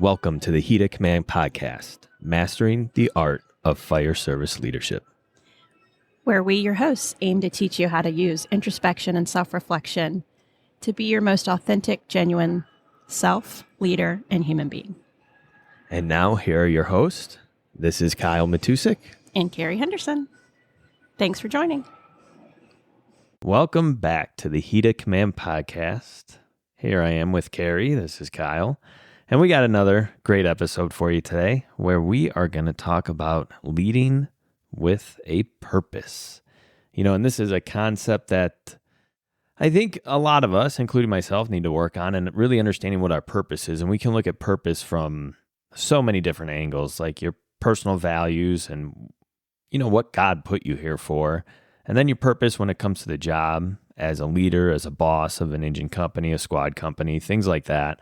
Welcome to the Heat of Command podcast, mastering the art of fire service leadership. Where we, your hosts, aim to teach you how to use introspection and self-reflection to be your most authentic, genuine self, leader, and human being. And now, here are your hosts. This is Kyle Matusik. And Kerry Henderson. Thanks for joining. Welcome back to the Heat of Command podcast. Here I am with Kerry. This is Kyle. And we got another great episode for you today where we are going to talk about leading with a purpose. And this is a concept that I think a lot of us, including myself, need to work on and really understanding what our purpose is. And we can look at purpose from so many different angles, like your personal values and, what God put you here for. And then your purpose when it comes to the job as a leader, as a boss of an engine company, a squad company, things like that.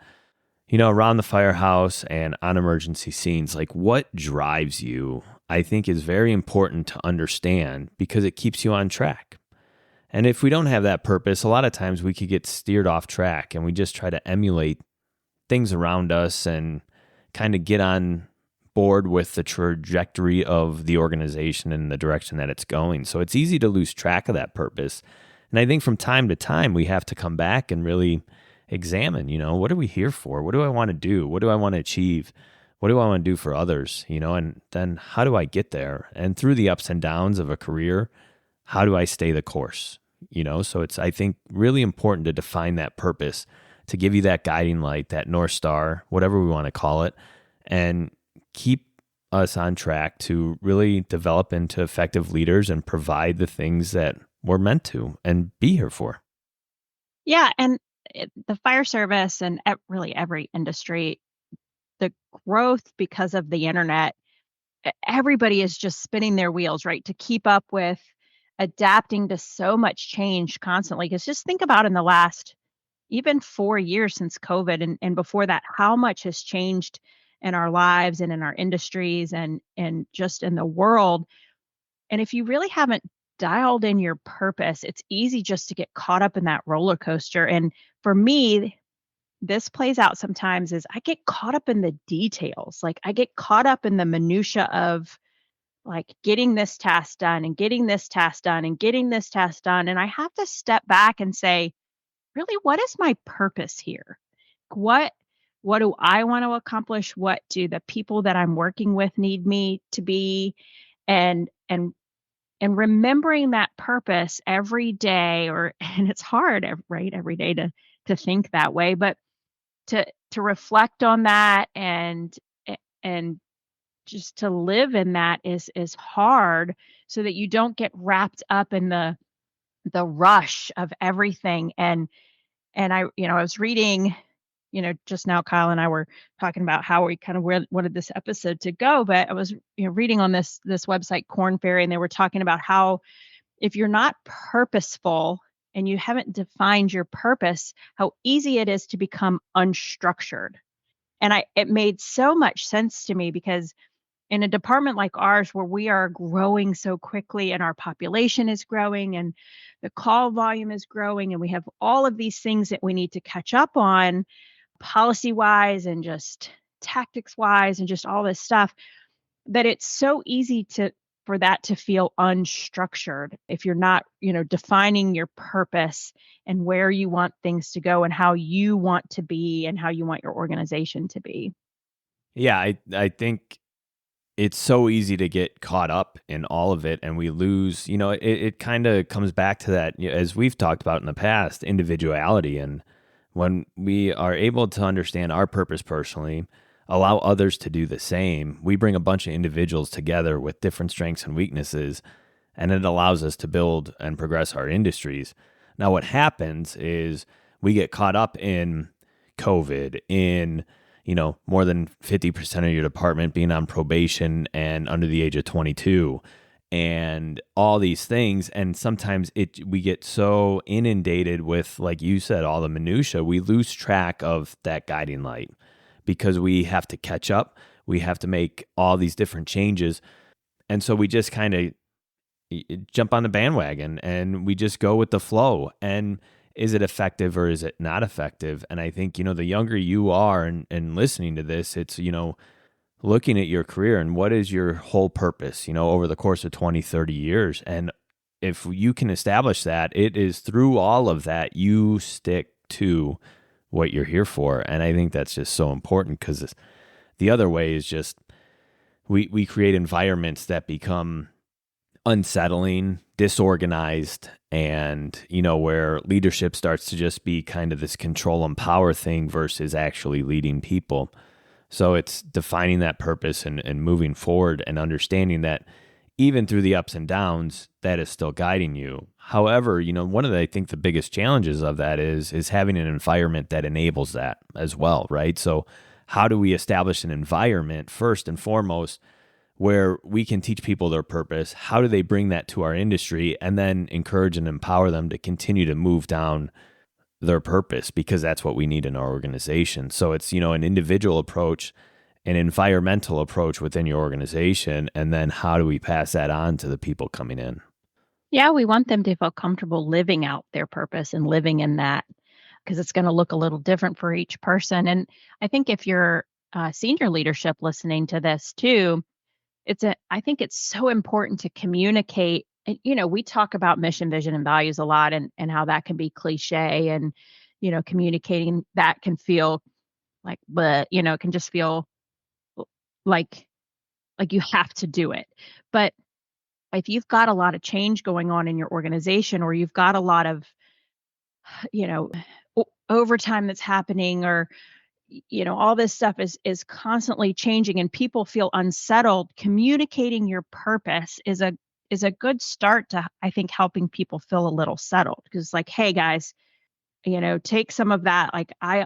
Around the firehouse and on emergency scenes, like what drives you, I think is very important to understand because it keeps you on track. And if we don't have that purpose, a lot of times we could get steered off track and we just try to emulate things around us and kind of get on board with the trajectory of the organization and the direction that it's going. So it's easy to lose track of that purpose. And I think from time to time, we have to come back and really examine, what are we here for? What do I want to do? What do I want to achieve? What do I want to do for others? And then how do I get there? And through the ups and downs of a career, how do I stay the course? So it's, I think, really important to define that purpose, to give you that guiding light, that North Star, whatever we want to call it, and keep us on track to really develop into effective leaders and provide the things that we're meant to and be here for. Yeah, and the fire service and really every industry, the growth because of the internet, everybody is just spinning their wheels, right, to keep up with adapting to so much change constantly. Because just think about in the last even 4 years since COVID and before that, how much has changed in our lives and in our industries and just in the world. And if you really haven't dialed in your purpose, it's easy just to get caught up in that roller coaster. And for me, this plays out sometimes is I get caught up in the details. Like I get caught up in the minutia of like getting this task done and getting this task done and getting this task done. And I have to step back and say, really, what is my purpose here? What do I want to accomplish? What do the people that I'm working with need me to be? And remembering that purpose every day, and it's hard, right, every day to think that way, but to reflect on that and just to live in that is hard, so that you don't get wrapped up in the rush of everything. And I was reading, just now Kyle and I were talking about how we kind of wanted this episode to go, but I was reading on this website Corn Ferry, and they were talking about how if you're not purposeful and you haven't defined your purpose, how easy it is to become unstructured. And it made so much sense to me because in a department like ours, where we are growing so quickly and our population is growing and the call volume is growing, and we have all of these things that we need to catch up on policy wise and just tactics wise and just all this stuff, that it's so easy for that to feel unstructured if you're not, defining your purpose and where you want things to go and how you want to be and how you want your organization to be. Yeah, I think it's so easy to get caught up in all of it, and we lose, it kind of comes back to that, as we've talked about in the past, individuality. And when we are able to understand our purpose personally, allow others to do the same, we bring a bunch of individuals together with different strengths and weaknesses, and it allows us to build and progress our industries. Now, what happens is we get caught up in COVID, in more than 50% of your department being on probation and under the age of 22 and all these things. And sometimes we get so inundated with, like you said, all the minutia, we lose track of that guiding light because we have to catch up. We have to make all these different changes. And so we just kind of jump on the bandwagon and we just go with the flow. And is it effective or is it not effective? And I think, the younger you are and listening to this, it's, looking at your career and what is your whole purpose, over the course of 20, 30 years. And if you can establish that, it is through all of that, you stick to what you're here for. And I think that's just so important, because the other way is just we create environments that become unsettling, disorganized, and, where leadership starts to just be kind of this control and power thing versus actually leading people. So it's defining that purpose and moving forward and understanding that even through the ups and downs, that is still guiding you. However, one of I think the biggest challenges of that is having an environment that enables that as well, right? So how do we establish an environment first and foremost where we can teach people their purpose? How do they bring that to our industry, and then encourage and empower them to continue to move down their purpose, because that's what we need in our organization. So it's, an individual approach, an environmental approach within your organization, and then how do we pass that on to the people coming in? Yeah, we want them to feel comfortable living out their purpose and living in that, because it's going to look a little different for each person. And I think if you're senior leadership listening to this too, I think it's so important to communicate. And, we talk about mission, vision, and values a lot, and how that can be cliche, and, communicating that can feel like, but, it can just feel like, you have to do it. But if you've got a lot of change going on in your organization, or you've got a lot of, you know, overtime that's happening, or all this stuff is constantly changing, and people feel unsettled, communicating your purpose is a good start to, I think, helping people feel a little settled, because it's like, hey guys, take some of that, like, I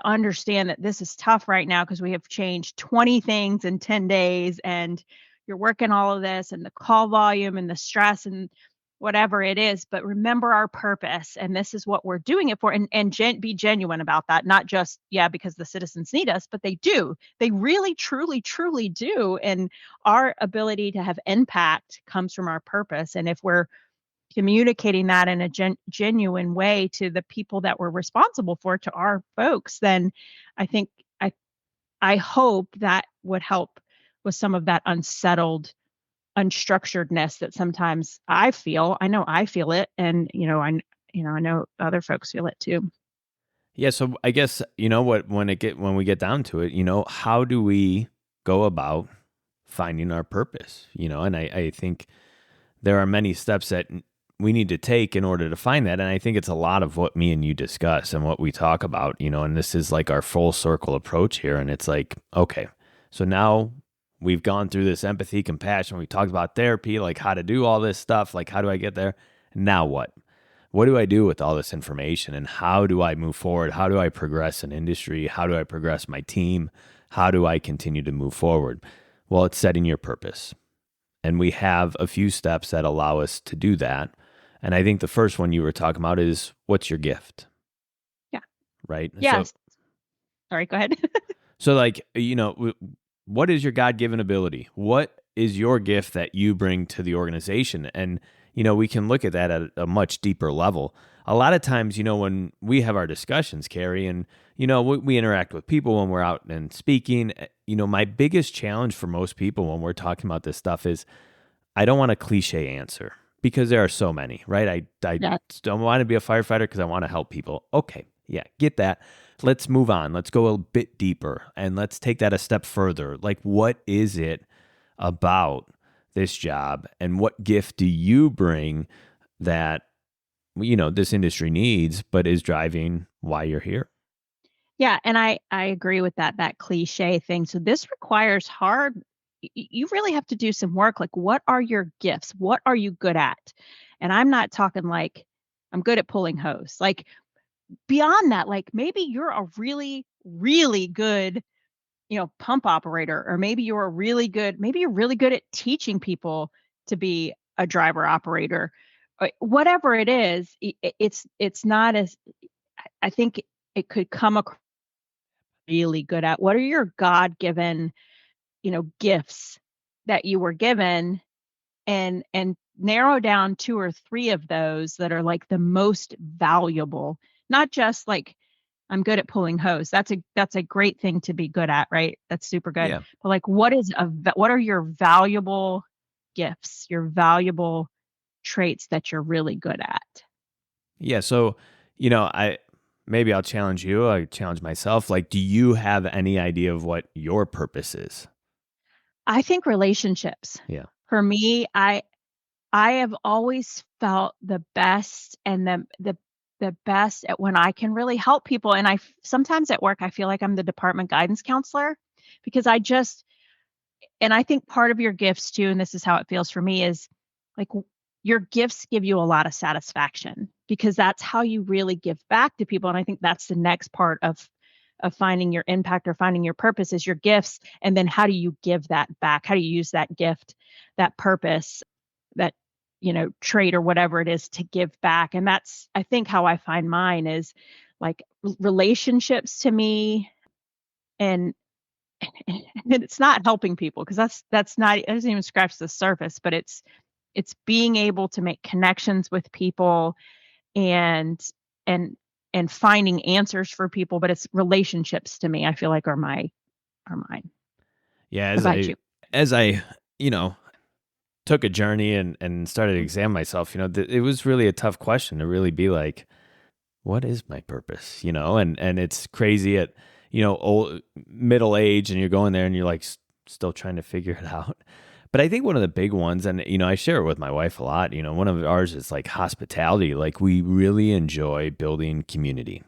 understand that this is tough right now because we have changed 20 things in 10 days, and you're working all of this, and the call volume and the stress and whatever it is, but remember our purpose, and this is what we're doing it for, and be genuine about that, not just, yeah, because the citizens need us, but they do. They really, truly, truly do, and our ability to have impact comes from our purpose, and if we're communicating that in a genuine way to the people that we're responsible for, to our folks, then I think I hope that would help with some of that unsettled unstructuredness that sometimes I feel. I know I feel it, and I know other folks feel it too. Yeah, so I guess, what, when we get down to it, how do we go about finding our purpose? And I think there are many steps that we need to take in order to find that. And I think it's a lot of what me and you discuss and what we talk about, and this is like our full circle approach here. And it's like, okay, so now we've gone through this empathy, compassion. We talked about therapy, like how to do all this stuff. Like, how do I get there? Now what? What do I do with all this information, and how do I move forward? How do I progress an industry? How do I progress my team? How do I continue to move forward? Well, it's setting your purpose. And we have a few steps that allow us to do that. And I think the first one you were talking about is, what's your gift? Yeah. Right? Yes. Sorry, go ahead. So like, what is your God-given ability? What is your gift that you bring to the organization? And, we can look at that at a much deeper level. A lot of times, when we have our discussions, Kerry, and, we interact with people when we're out and speaking, my biggest challenge for most people when we're talking about this stuff is, I don't want a cliche answer, because there are so many, right? I Yeah. don't want to be a firefighter because I want to help people. Okay, yeah, get that. Let's move on. Let's go a bit deeper, and let's take that a step further. Like, what is it about this job, and what gift do you bring that, this industry needs, but is driving why you're here? Yeah, and I agree with that cliche thing. So this requires hard you really have to do some work. Like, what are your gifts? What are you good at? And I'm not talking like I'm good at pulling hose. Like, beyond that, like, maybe you're a really, really good, pump operator, or maybe you're really good at teaching people to be a driver operator. Whatever it is, it's not as, I think it could come across really good at. What are your God-given, gifts that you were given, and narrow down 2 or 3 of those that are like the most valuable, not just like I'm good at pulling hose. That's a great thing to be good at, right? That's super good. Yeah. But like what are your valuable gifts, your valuable traits that you're really good at? Yeah. So, maybe I'll challenge you. I challenge myself. Like, do you have any idea of what your purpose is? I think relationships. Yeah. For me, I have always felt the best and the best at when I can really help people, and sometimes at work, I feel like I'm the department guidance counselor because and I think part of your gifts too, and this is how it feels for me, is like your gifts give you a lot of satisfaction because that's how you really give back to people. And I think that's the next part of finding your impact or finding your purpose is your gifts. And then how do you give that back? How do you use that gift, that purpose, that trait or whatever it is to give back? And that's I think how I find mine is like relationships to me and and it's not helping people because that's not it doesn't even scratch the surface, but it's being able to make connections with people and and and finding answers for people, but it's relationships to me, I feel like are mine. Yeah. What about you? As I, you know, took a journey and started to examine myself, it was really a tough question to really be like, what is my purpose? And it's crazy at, old middle age and you're going there and you're like still trying to figure it out. But I think one of the big ones, and I share it with my wife a lot, one of ours is like hospitality. Like we really enjoy building community.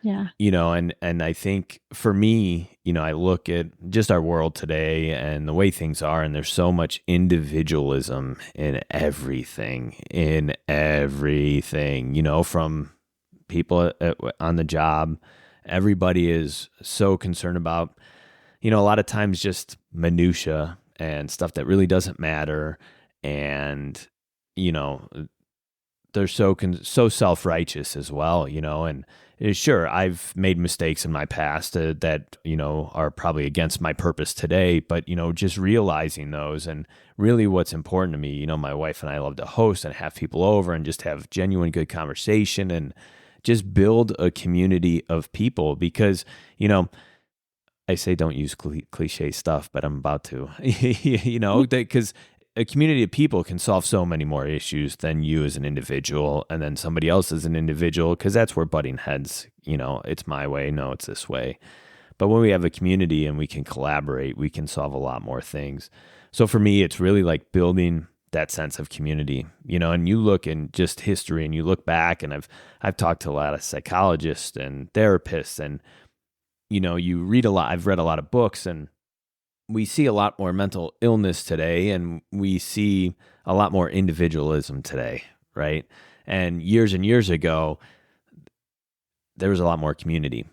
Yeah. And I think for me, I look at just our world today and the way things are, and there's so much individualism in everything, from people on the job. Everybody is so concerned about, a lot of times just minutia and stuff that really doesn't matter. And, you know, they're so self-righteous as well, and sure, I've made mistakes in my past that are probably against my purpose today, but just realizing those and really what's important to me. My wife and I love to host and have people over and just have genuine good conversation and just build a community of people because I say don't use cliche stuff, but I'm about to, because a community of people can solve so many more issues than you as an individual and then somebody else as an individual, because that's where butting heads, it's my way, no, it's this way. But when we have a community and we can collaborate, we can solve a lot more things. So for me, it's really like building that sense of community, and you look in just history and you look back, and I've talked to a lot of psychologists and therapists, and you read a lot. I've read a lot of books, and we see a lot more mental illness today, and we see a lot more individualism today, right? And years ago, there was a lot more community,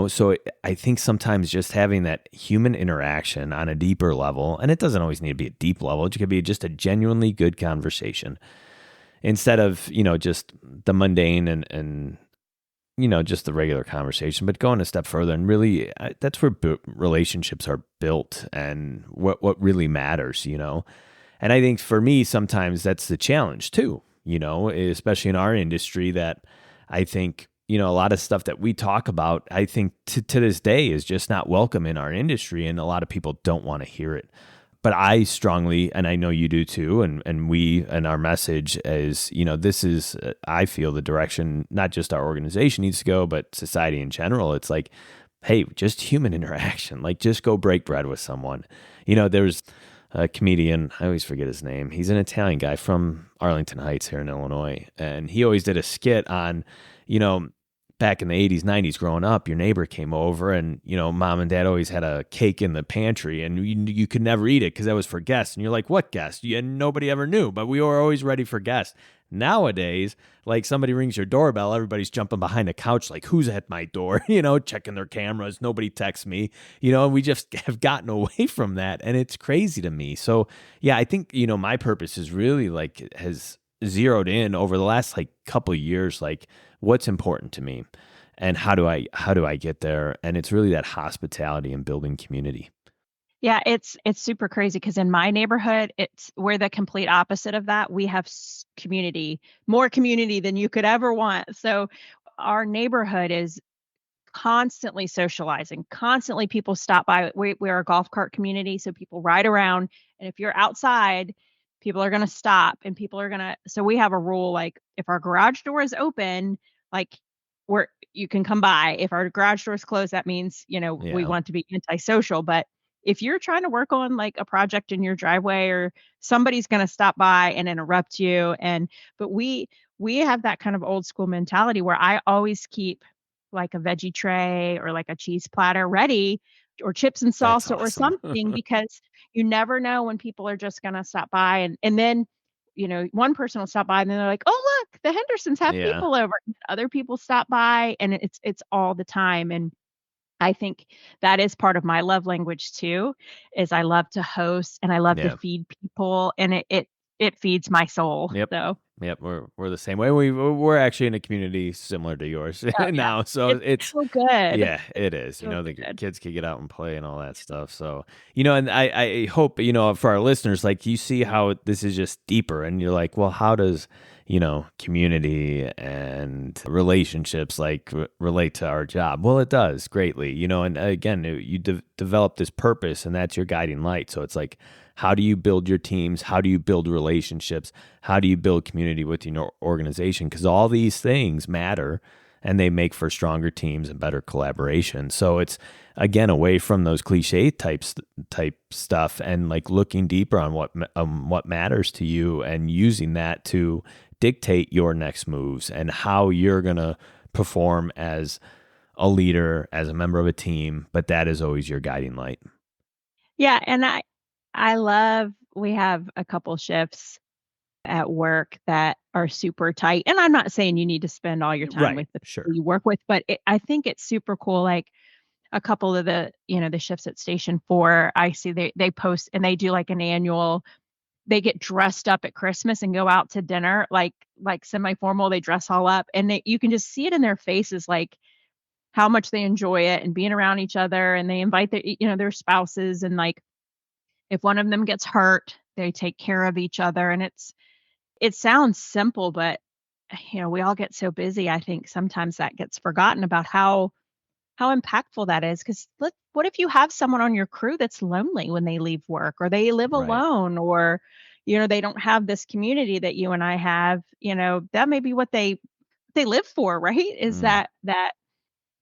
So I think sometimes just having that human interaction on a deeper level, and it doesn't always need to be a deep level, it could be just a genuinely good conversation instead of, just the mundane and just the regular conversation, but going a step further and really that's where relationships are built and what really matters, And I think for me, sometimes that's the challenge too, especially in our industry that I think, a lot of stuff that we talk about, I think to this day is just not welcome in our industry. And a lot of people don't want to hear it. But I strongly, and I know you do too, and we, and our message is, this is, I feel the direction, not just our organization needs to go, but society in general. It's like, hey, just human interaction, like just go break bread with someone. There's a comedian, I always forget his name. He's an Italian guy from Arlington Heights here in Illinois. And he always did a skit on, back in the 80s, 90s, growing up, your neighbor came over and, mom and dad always had a cake in the pantry and you could never eat it because that was for guests. And you're like, what guests? And nobody ever knew, but we were always ready for guests. Nowadays, like somebody rings your doorbell, everybody's jumping behind a couch like, who's at my door? Checking their cameras. Nobody texts me, and we just have gotten away from that. And it's crazy to me. So, yeah, I think, my purpose is really like has zeroed in over the last like couple of years, like what's important to me and how do I get there? And it's really that hospitality and building community. Yeah, it's super crazy because in my neighborhood, we're the complete opposite of that. We have community, more community than you could ever want. So our neighborhood is constantly socializing, constantly people stop by. We're a golf cart community, so people ride around, and if you're outside, people are gonna stop and people are gonna so we have a rule, like, if our garage door is open, like, we're you can come by. If our garage door is closed, that means, we Yeah. want to be antisocial, but if you're trying to work on, like, a project in your driveway or somebody's gonna stop by and interrupt you, but we have that kind of old school mentality where I always keep like a veggie tray or like a cheese platter ready or chips and That's salsa or awesome. something because you never know when people are just gonna stop by and then, one person will stop by and then they're like, "Oh, look, the Hendersons have Yeah. people over." Other people stop by and it's all the time, and I think that is part of my love language too, is I love to host and I love to Yeah. feed people, and it feeds my soul, Yep. so Yep. We're the same way. We're actually in a community similar to yours oh, yeah. now. So It's it's so good. yeah, it is. So The good. kids can get out and play and all that stuff. So, and I hope, for our listeners, like you see how this is just deeper and you're like, well, how does, community and relationships like relate to our job? Well, it does greatly, and again, you develop this purpose and that's your guiding light. So it's like, how do you build your teams? How do you build relationships? How do you build community within your organization? Because all these things matter and they make for stronger teams and better collaboration. So it's again away from those cliche type stuff and like looking deeper on what matters to you and using that to dictate your next moves and how you're going to perform as a leader, as a member of a team, but that is always your guiding light. Yeah, and I love we have a couple shifts at work that are super tight, and I'm not saying you need to spend all your time Right. with the people Sure. you work with, but I think it's super cool, like, a couple of the shifts at Station 4, I see they post and they do, like, an annual they get dressed up at Christmas and go out to dinner, like semi-formal, they dress all up, and you can just see it in their faces, like, how much they enjoy it and being around each other, and they invite their spouses, and, like, if one of them gets hurt, they take care of each other, and it sounds simple, but, we all get so busy, I think sometimes that gets forgotten about how impactful that is. Because what if you have someone on your crew that's lonely when they leave work, or they live Right. alone, or, they don't have this community that you and I have, that may be what they live for, right? Is Mm.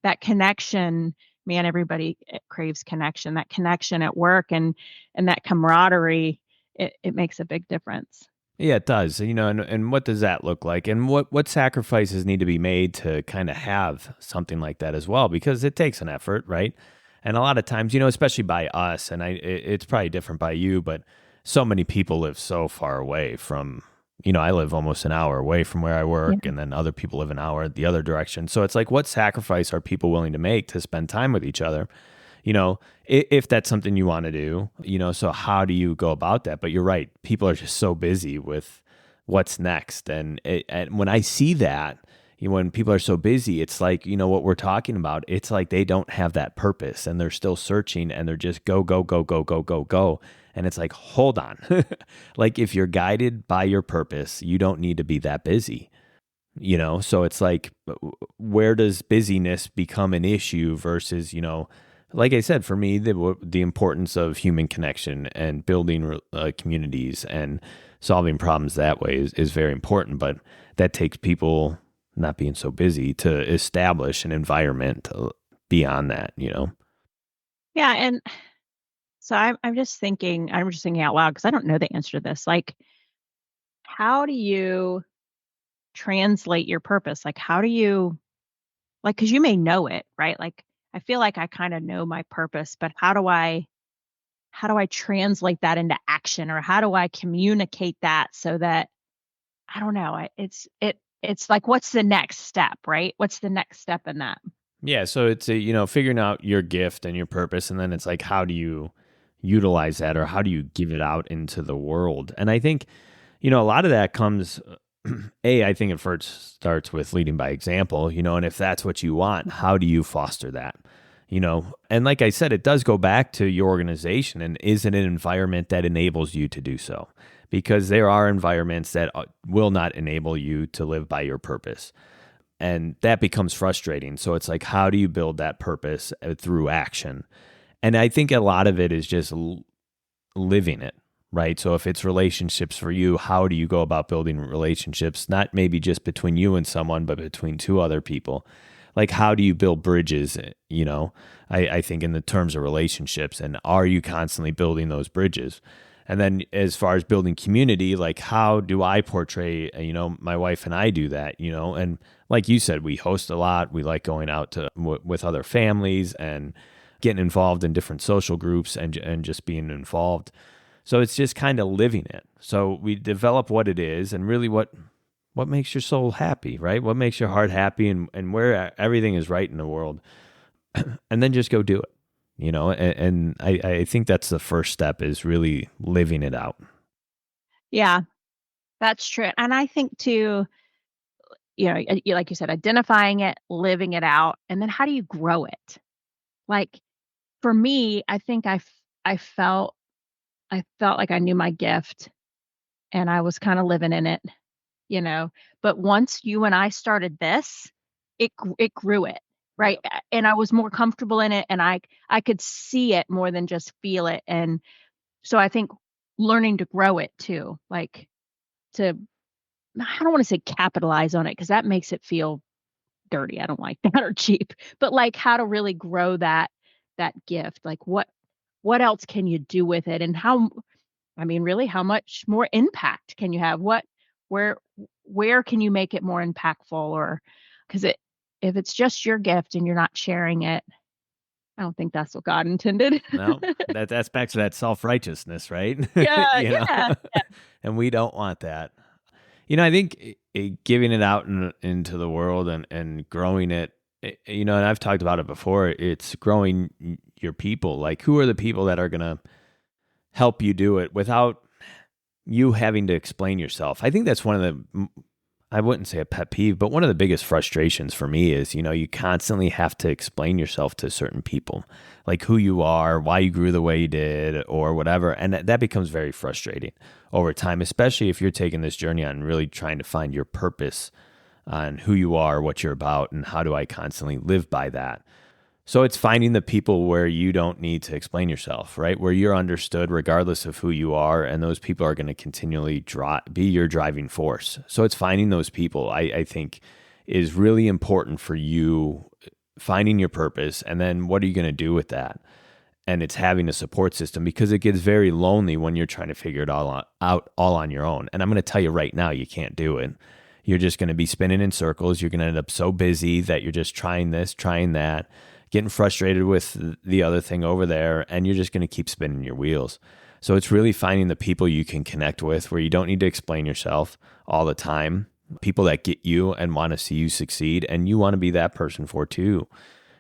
that connection. Man, everybody craves connection, that connection at work and that camaraderie, it makes a big difference. Yeah, it does. And what does that look like? And what sacrifices need to be made to kind of have something like that as well? Because it takes an effort, right? And a lot of times, especially by us, and it's probably different by you, but so many people live so far away from, I live almost an hour away from where I work, Yeah. and then other people live an hour the other direction. So it's like, what sacrifice are people willing to make to spend time with each other? If that's something you want to do, so how do you go about that? But you're right. People are just so busy with what's next. And when I see that, when people are so busy, it's like, what we're talking about, it's like they don't have that purpose and they're still searching and they're just go, go, go, go, go, go, go. And it's like, hold on. Like if you're guided by your purpose, you don't need to be that busy. So it's like, where does busyness become an issue versus, like I said, for me, the importance of human connection and building communities and solving problems that way is very important. But that takes people not being so busy to establish an environment beyond that. Yeah, and so I'm just thinking out loud because I don't know the answer to this. Like, how do you translate your purpose? Like, how do you like, because you may know it, right? Like, I feel like I kinda know my purpose, but how do I translate that into action, or how do I communicate that so that I don't know, it's like, what's the next step, right? What's the next step in that? Yeah. So it's figuring out your gift and your purpose, and then it's like, how do you utilize that, or how do you give it out into the world? And I think a lot of that comes I think it first starts with leading by example, and if that's what you want, how do you foster that? And like I said, it does go back to your organization, and is it an environment that enables you to do so? Because there are environments that will not enable you to live by your purpose. And that becomes frustrating. So it's like, how do you build that purpose through action? And I think a lot of it is just living it, right? So if it's relationships for you, how do you go about building relationships? Not maybe just between you and someone, but between two other people. Like, how do you build bridges? I think in the terms of relationships, and are you constantly building those bridges? And then as far as building community, like, how do I portray, my wife and I do that, and like you said, we host a lot. We like going out with other families and getting involved in different social groups and just being involved. So it's just kind of living it. So we develop what it is and really what makes your soul happy, right? What makes your heart happy, and where everything is right in the world. And then just go do it, and I think that's the first step, is really living it out. Yeah, that's true. And I think too, like you said, identifying it, living it out, and then how do you grow it? Like for me, I think I felt like I knew my gift and I was kind of living in it, you know. But once you and I started this, it grew it, right? And I was more comfortable in it, and I could see it more than just feel it. And so I think learning to grow it too, like to I don't want to say capitalize on it because that makes it feel dirty. I don't like that or cheap. But like how to really grow that gift. Like what else can you do with it, and how I mean really how much more impact can you have? Where where can you make it more impactful? Or cuz it if it's just your gift and you're not sharing it, I don't think that's what God intended. No, that's back to that self-righteousness, right? Yeah, yeah. And we don't want that. I think giving it out into the world and growing it, and I've talked about it before, it's growing your people. Like, who are the people that are going to help you do it without you having to explain yourself? I think that's one of the, I wouldn't say a pet peeve, but one of the biggest frustrations for me is, you constantly have to explain yourself to certain people, like who you are, why you grew the way you did, or whatever. And that becomes very frustrating over time, especially if you're taking this journey on really trying to find your purpose on who you are, what you're about, and how do I constantly live by that. So it's finding the people where you don't need to explain yourself, right? Where you're understood regardless of who you are, and those people are going to continually be your driving force. So it's finding those people, I think, is really important for you, finding your purpose, and then what are you going to do with that? And it's having a support system, because it gets very lonely when you're trying to figure it all out all on your own. And I'm going to tell you right now, you can't do it. You're just going to be spinning in circles. You're going to end up so busy that you're just trying this, trying that, getting frustrated with the other thing over there, and you're just going to keep spinning your wheels. So it's really finding the people you can connect with, where you don't need to explain yourself all the time, people that get you and want to see you succeed, and you want to be that person for too,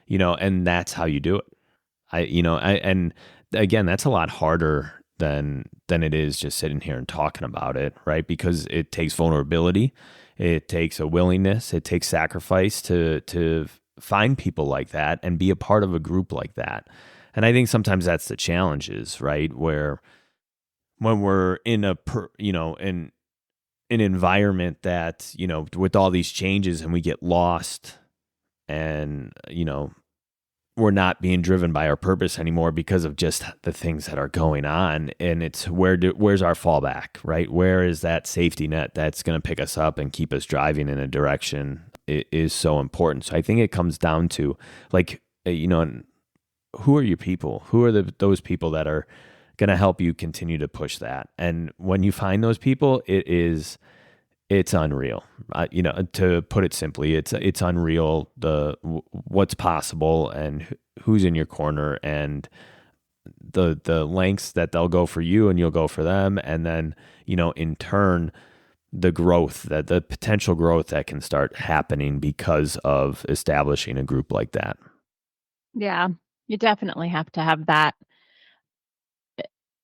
and that's how you do it. And again, that's a lot harder than it is just sitting here and talking about it, right? Because it takes vulnerability, it takes a willingness, it takes sacrifice to find people like that and be a part of a group like that. And I think sometimes that's the challenges, right? Where when we're in in an environment that, with all these changes, and we get lost, and, we're not being driven by our purpose anymore because of just the things that are going on. And it's where's our fallback, right? Where is that safety net that's going to pick us up and keep us driving in a direction? It is so important. So I think it comes down to, like, who are your people? Who are those people that are going to help you continue to push that? And when you find those people, it's unreal. To put it simply, it's unreal what's possible, and who's in your corner, and the lengths that they'll go for you and you'll go for them, and then in turn the potential growth that can start happening because of establishing a group like that. Yeah. You definitely have to have that,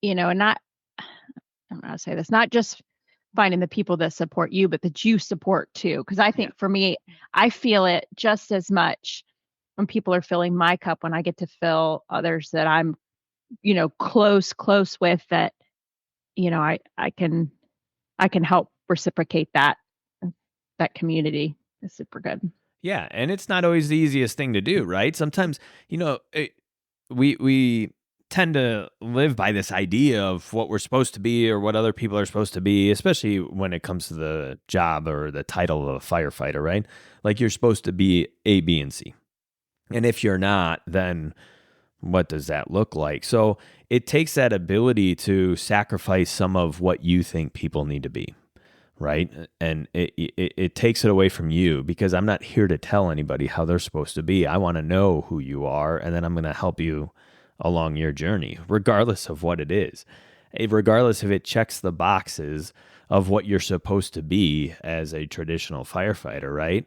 and not I don't know how to say this, not just finding the people that support you, but that you support too. Because I think for me, I feel it just as much when people are filling my cup, when I get to fill others that I'm, close with that, I can help reciprocate that community. It's super good. Yeah, and it's not always the easiest thing to do, right? Sometimes, we tend to live by this idea of what we're supposed to be or what other people are supposed to be, especially when it comes to the job or the title of a firefighter, right? Like you're supposed to be A, B, and C. And if you're not, then what does that look like? So it takes that ability to sacrifice some of what you think people need to be, right? And it takes it away from you because I'm not here to tell anybody how they're supposed to be. I want to know who you are, and then I'm going to help you along your journey, regardless of what it is, regardless if it checks the boxes of what you're supposed to be as a traditional firefighter, right?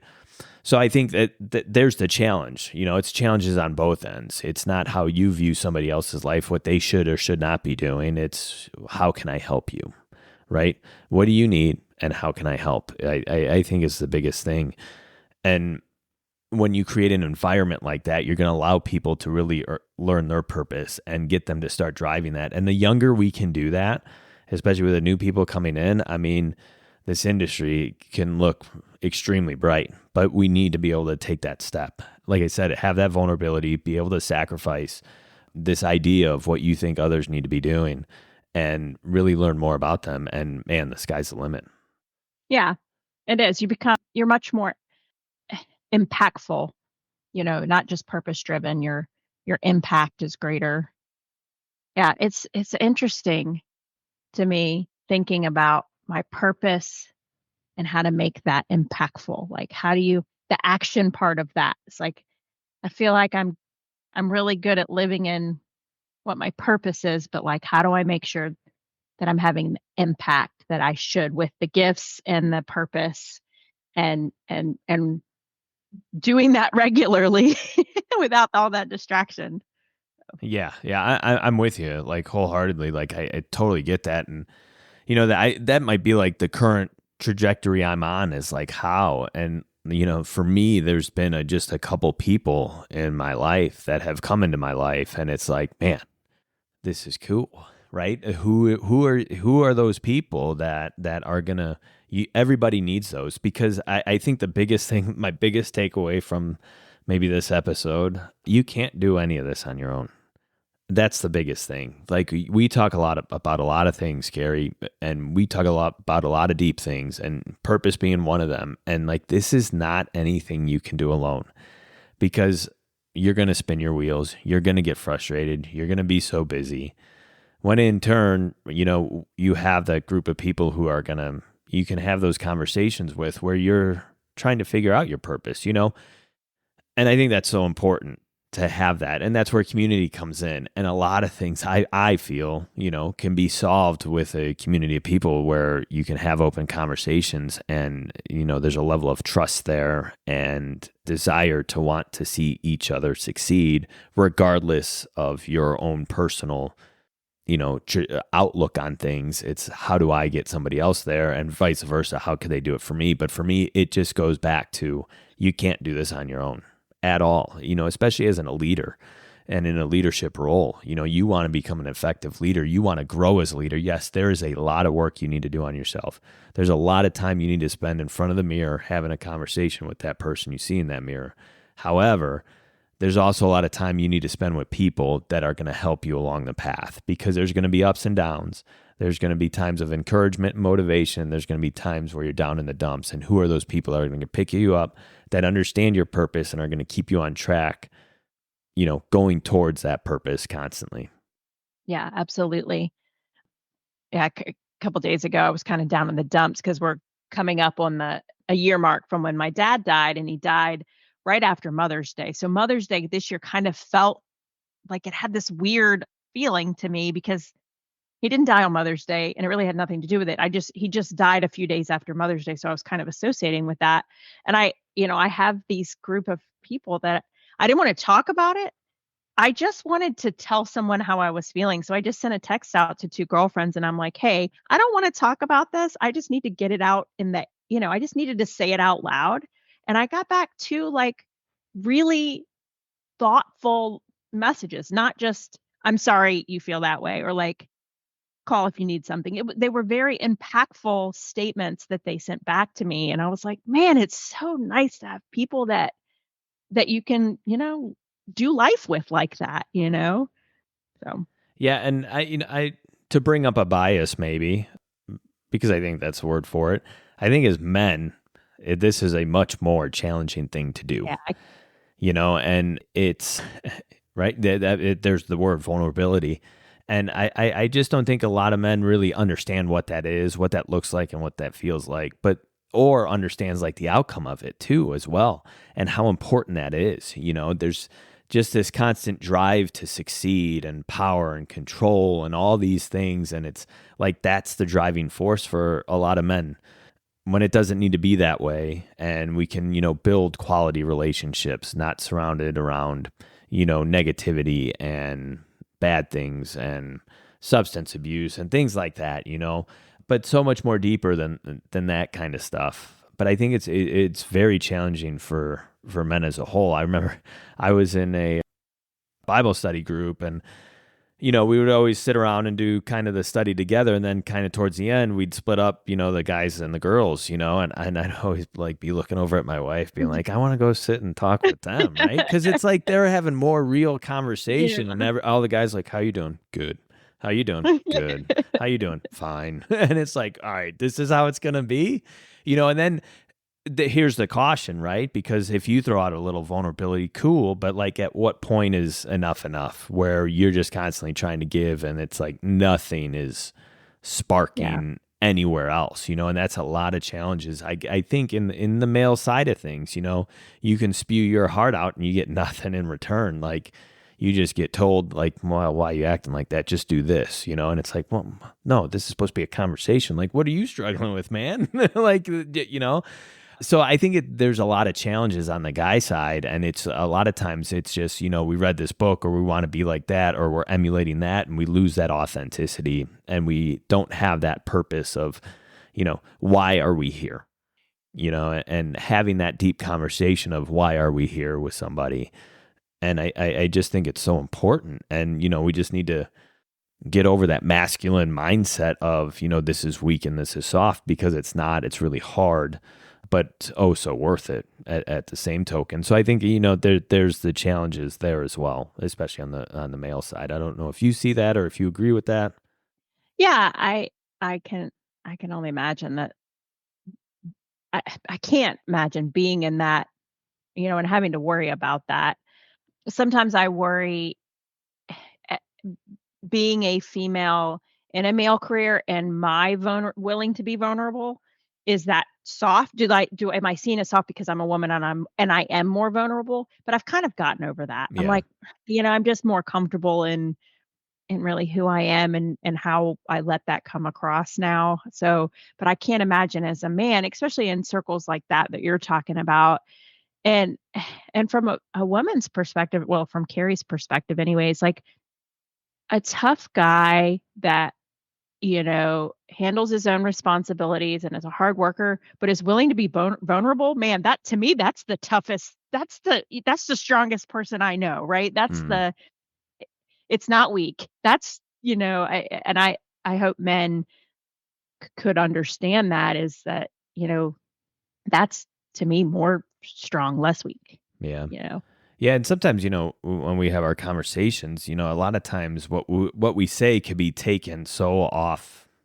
So I think that there's the challenge. It's challenges on both ends. It's not how you view somebody else's life, what they should or should not be doing. It's how can I help you, right? What do you need and how can I help? I think is the biggest thing. And when you create an environment like that, you're going to allow people to really learn their purpose and get them to start driving that. And the younger we can do that, especially with the new people coming in, I mean, this industry can look extremely bright, but we need to be able to take that step. Like I said, have that vulnerability, be able to sacrifice this idea of what you think others need to be doing and really learn more about them. And man, the sky's the limit. Yeah, it is. You're much more impactful, not just purpose driven. Your impact is greater. Yeah, it's interesting to me thinking about my purpose and how to make that impactful. Like the action part of that. It's like I feel like I'm really good at living in what my purpose is, but like how do I make sure that I'm having the impact that I should with the gifts and the purpose and doing that regularly without all that distraction. Yeah, I'm with you like wholeheartedly. Like I totally get that, and that might be like the current trajectory I'm on is like how, and for me, there's been just a couple people in my life that have come into my life, and it's like, man, this is cool, right? Who are those people that are gonna? Everybody needs those because I think the biggest thing, my biggest takeaway from maybe this episode, you can't do any of this on your own. That's the biggest thing. Like we talk a lot about a lot of things, Gary, and we talk a lot about a lot of deep things, and purpose being one of them. And like this is not anything you can do alone because you're going to spin your wheels, you're going to get frustrated, you're going to be so busy. When in turn, you have that group of people who are going to you can have those conversations with where you're trying to figure out your purpose, And I think that's so important to have that. And that's where community comes in. And a lot of things I feel, can be solved with a community of people where you can have open conversations and, there's a level of trust there and desire to want to see each other succeed, regardless of your own personal, outlook on things. It's how do I get somebody else there and vice versa. How could they do it for me? But for me, it just goes back to you can't do this on your own at all, especially as a leader and in a leadership role. You want to become an effective leader. You want to grow as a leader. Yes, there is a lot of work you need to do on yourself. There's a lot of time you need to spend in front of the mirror having a conversation with that person you see in that mirror. However, there's also a lot of time you need to spend with people that are going to help you along the path because there's going to be ups and downs. There's going to be times of encouragement and motivation. There's going to be times where you're down in the dumps. And who are those people that are going to pick you up, that understand your purpose and are going to keep you on track, going towards that purpose constantly? Yeah, absolutely. Yeah, a couple days ago, I was kind of down in the dumps because we're coming up on a year mark from when my dad died, and he died right after Mother's Day. So Mother's Day this year kind of felt like it had this weird feeling to me because he didn't die on Mother's Day, and it really had nothing to do with it. He just died a few days after Mother's Day, so I was kind of associating with that. And I have these group of people that I didn't want to talk about it. I just wanted to tell someone how I was feeling. So I just sent a text out to two girlfriends and I'm like, "Hey, I don't want to talk about this. I just need to get it out I just needed to say it out loud." And I got back two like really thoughtful messages, not just, I'm sorry you feel that way, or like, call if you need something. They were very impactful statements that they sent back to me. And I was like, man, it's so nice to have people that you can, do life with like that. So, Yeah, and I to bring up a bias maybe, because I think that's the word for it. I think as men, this is a much more challenging thing to do. yeah, And it's right there's the word vulnerability, and I just don't think a lot of men really understand what that is, what that looks like, and what that feels like, but or understands like the outcome of it too as well, and how important that is. There's just this constant drive to succeed and power and control and all these things, and it's like that's the driving force for a lot of men when it doesn't need to be that way. And we can, build quality relationships, not surrounded around, negativity and bad things and substance abuse and things like that, but so much more deeper than that kind of stuff. But I think it's very challenging for men as a whole. I remember I was in a Bible study group, and we would always sit around and do kind of the study together. And then kind of towards the end, we'd split up, the guys and the girls, and I'd always like be looking over at my wife being like, I want to go sit and talk with them. Right. Cause it's like, they're having more real conversation, and all the guys like, how you doing? Good. How you doing? Good. How you doing? Fine. And it's like, all right, this is how it's going to be, and then here's the caution, right? Because if you throw out a little vulnerability, cool, but like at what point is enough where you're just constantly trying to give and it's like nothing is sparking anywhere else, and that's a lot of challenges. I think in the male side of things, you can spew your heart out and you get nothing in return. Like you just get told like, well, why are you acting like that? Just do this, and it's like, well, no, this is supposed to be a conversation. Like, what are you struggling with, man? Like, So I think there's a lot of challenges on the guy side, and it's a lot of times it's just, we read this book or we want to be like that or we're emulating that, and we lose that authenticity and we don't have that purpose of, why are we here? And having that deep conversation of why are we here with somebody. And I just think it's so important. And, we just need to get over that masculine mindset of, this is weak and this is soft, because it's not, it's really hard, but so worth it at the same token. So I think, there's the challenges there as well, especially on the male side. I don't know if you see that or if you agree with that. yeah, I can only imagine that. I can't imagine being in that, and having to worry about that. Sometimes I worry, eh, being a female in a male career and my willing to be vulnerable, is that soft? Am I seen as soft because I'm a woman and I am more vulnerable? But I've kind of gotten over that. I'm Yeah. like, I'm just more comfortable in really who I am and how I let that come across now. So, but I can't imagine as a man, especially in circles like that you're talking about. And and from a woman's perspective, well, from Carrie's perspective anyways, like a tough guy that, handles his own responsibilities and is a hard worker, but is willing to be vulnerable, man, that to me, that's the toughest. That's the strongest person I know, right? Mm. It's not weak. I hope men could understand that, is that, that's to me more strong, less weak, Yeah. you know? Yeah, and sometimes, when we have our conversations, a lot of times what we say could be taken so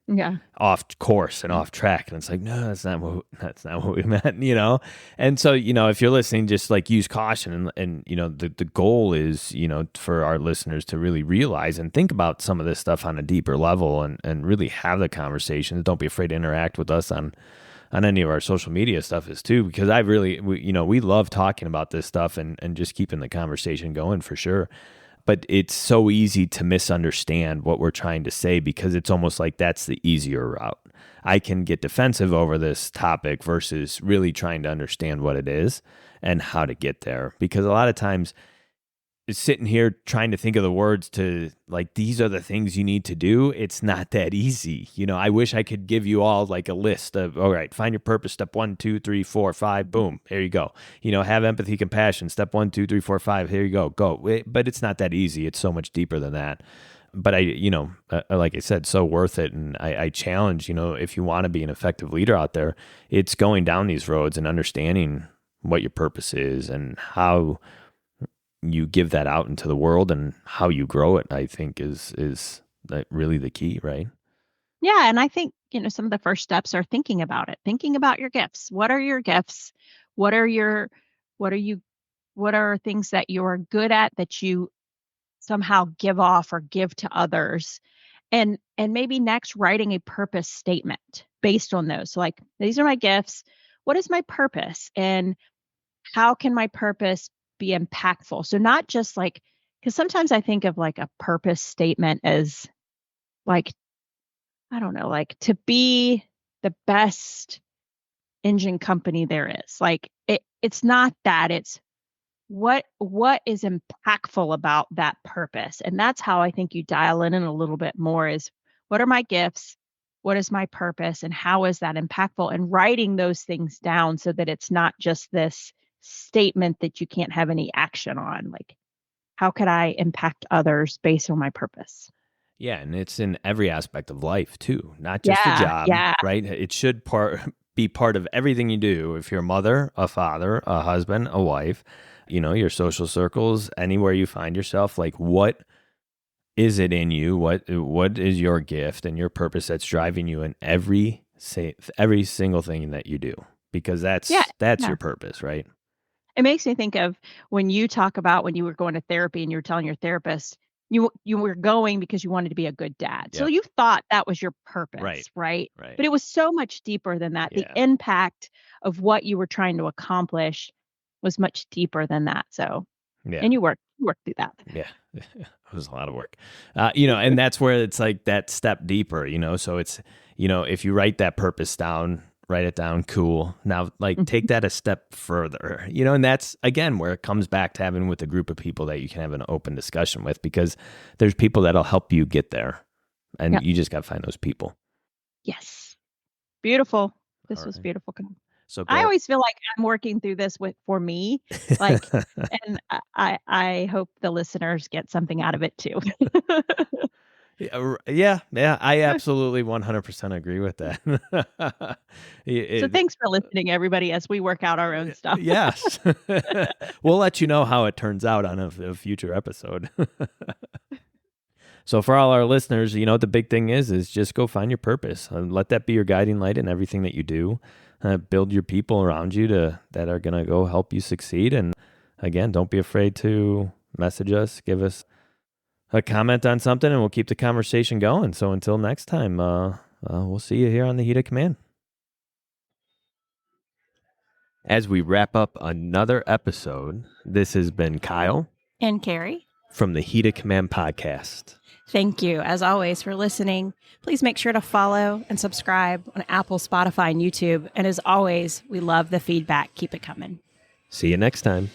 Yeah. off course and off track, and it's like, no, that's not what we meant. And so, if you're listening, just like use caution, and the goal is, for our listeners to really realize and think about some of this stuff on a deeper level, and really have the conversations. Don't be afraid to interact with us on any of our social media stuff is too, because we love talking about this stuff, and just keeping the conversation going for sure. But it's so easy to misunderstand what we're trying to say, because it's almost like that's the easier route. I can get defensive over this topic versus really trying to understand what it is and how to get there. Because a lot of times sitting here trying to think of the words to like, these are the things you need to do. It's not that easy. I wish I could give you all like a list of, all right, find your purpose. Step 1, 2, 3, 4, 5, boom. Here you go. Have empathy, compassion. Step 1, 2, 3, 4, 5. Here you go. Go. But it's not that easy. It's so much deeper than that. But like I said, so worth it. And I challenge, if you want to be an effective leader out there, it's going down these roads and understanding what your purpose is and how you give that out into the world and how you grow it, I think is really the key, right? Yeah. And I think, some of the first steps are thinking about it, thinking about your gifts. What are your gifts? What are things that you're good at that you somehow give off or give to others? And maybe next writing a purpose statement based on those. So like, these are my gifts. What is my purpose? And how can my purpose be impactful? So not just like, because sometimes I think of like a purpose statement as like, I don't know, like to be the best engine company there is. Like it's not that. It's what is impactful about that purpose. And that's how I think you dial in a little bit more is what are my gifts? What is my purpose? And how is that impactful? And writing those things down so that it's not just this statement that you can't have any action on. Like, how could I impact others based on my purpose? Yeah, and it's in every aspect of life too, not just a Yeah, job, yeah. right? It should be part of everything you do. If you're a mother, a father, a husband, a wife, your social circles, anywhere you find yourself, like what is it in you? What is your gift and your purpose that's driving you in every single thing that you do? Because that's Yeah. your purpose, right? It makes me think of when you talk about when you were going to therapy and you were telling your therapist you were going because you wanted to be a good dad. So Yep. you thought that was your purpose, Right. right? Right. But it was so much deeper than that. The Yeah. impact of what you were trying to accomplish was much deeper than that. So, Yeah. and you worked through that. Yeah. It was a lot of work. And that's where it's like that step deeper, so it's, if you write that purpose down, write it down, cool. Now, like take that a step further, and that's again where it comes back to having with a group of people that you can have an open discussion with, because there's people that'll help you get there, and Yep. you just got to find those people. Yes. Beautiful. This All was right. beautiful. So I go. always feel like I'm working through this for me, like, and I hope the listeners get something out of it too. Yeah. I absolutely 100% agree with that. So thanks for listening, everybody, as we work out our own stuff. Yes. We'll let you know how it turns out on a future episode. So for all our listeners, the big thing is just go find your purpose. Let that be your guiding light in everything that you do. Build your people around you that are going to go help you succeed. And again, don't be afraid to message us, give us a comment on something, and we'll keep the conversation going. So until next time, we'll see you here on the Heat of Command. As we wrap up another episode, this has been Kyle And Kerry. From the Heat of Command podcast. Thank you, as always, for listening. Please make sure to follow and subscribe on Apple, Spotify, and YouTube. And as always, we love the feedback. Keep it coming. See you next time.